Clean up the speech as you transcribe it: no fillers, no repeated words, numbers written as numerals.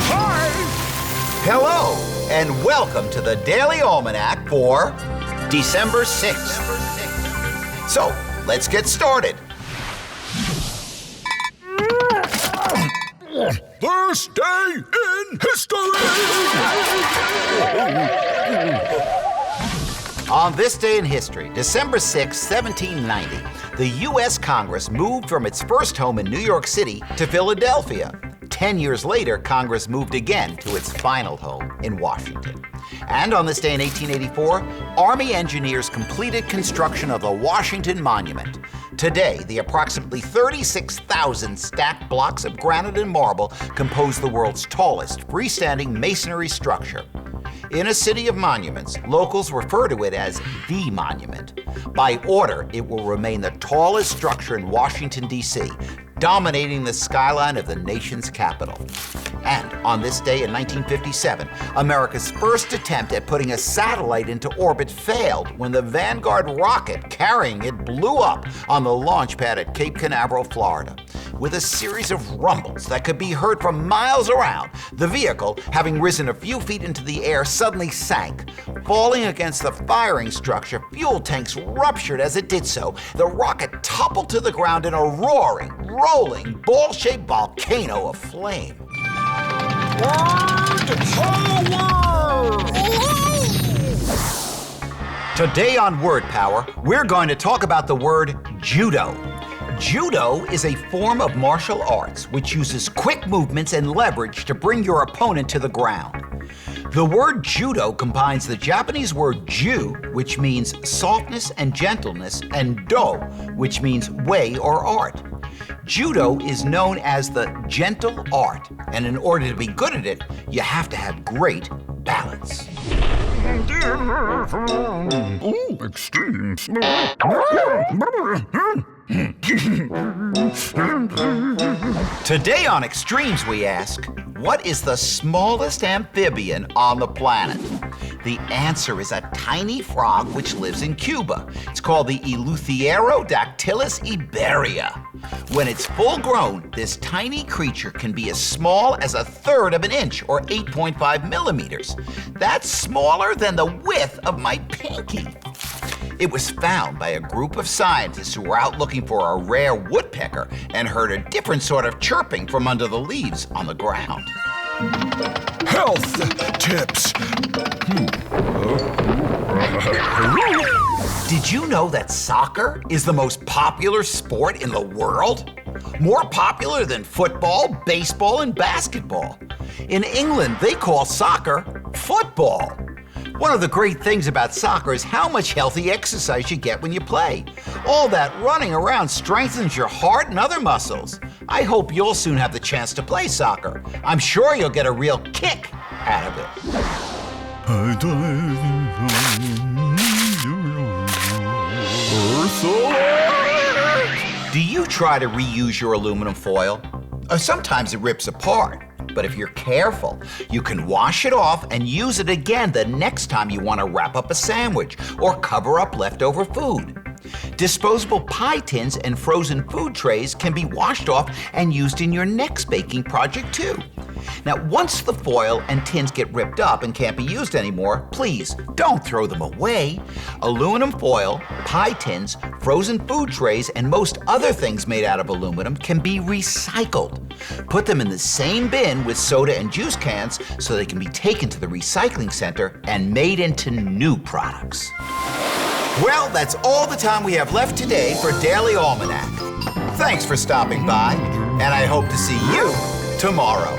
Hi! Hello, and welcome to the Daily Almanac for December 6th. So, let's get started. This day in history! On this day in history, December 6, 1790, the U.S. Congress moved from its first home in New York City to Philadelphia. 10 years later, Congress moved again to its final home in Washington. And on this day in 1884, Army engineers completed construction of the Washington Monument. Today, the approximately 36,000 stacked blocks of granite and marble compose the world's tallest freestanding masonry structure. In a city of monuments, locals refer to it as the monument. By order, it will remain the tallest structure in Washington, D.C., dominating the skyline of the nation's capital. And on this day in 1957, America's first attempt at putting a satellite into orbit failed when the Vanguard rocket carrying it blew up on the launch pad at Cape Canaveral, Florida. With a series of rumbles that could be heard from miles around, the vehicle, having risen a few feet into the air, suddenly sank. Falling against the firing structure, fuel tanks ruptured as it did so. The rocket toppled to the ground in a roaring, rolling, ball-shaped volcano of flame. Today on Word Power, we're going to talk about the word Judo. Judo is a form of martial arts which uses quick movements and leverage to bring your opponent to the ground. The word Judo combines the Japanese word ju, which means softness and gentleness, and do, which means way or art. Judo is known as the gentle art, and in order to be good at it, you have to have great balance. Ooh, extremes. Today on Extremes, we ask, what is the smallest amphibian on the planet? The answer is a tiny frog which lives in Cuba. It's called the Eleutherodactylus iberia. When it's full grown, this tiny creature can be as small as 1/3 of an inch, or 8.5 millimeters. That's smaller than the width of my pinky. It was found by a group of scientists who were out looking for a rare woodpecker and heard a different sort of chirping from under the leaves on the ground. Health tips. Did you know that soccer is the most popular sport in the world? More popular than football, baseball, and basketball. In England, they call soccer football. One of the great things about soccer is how much healthy exercise you get when you play. All that running around strengthens your heart and other muscles. I hope you'll soon have the chance to play soccer. I'm sure you'll get a real kick out of it. Do you try to reuse your aluminum foil? Sometimes it rips apart. But if you're careful, you can wash it off and use it again the next time you want to wrap up a sandwich or cover up leftover food. Disposable pie tins and frozen food trays can be washed off and used in your next baking project too. Now, once the foil and tins get ripped up and can't be used anymore, please don't throw them away. Aluminum foil, pie tins, frozen food trays, and most other things made out of aluminum can be recycled. Put them in the same bin with soda and juice cans so they can be taken to the recycling center and made into new products. Well, that's all the time we have left today for Daily Almanac. Thanks for stopping by, and I hope to see you tomorrow.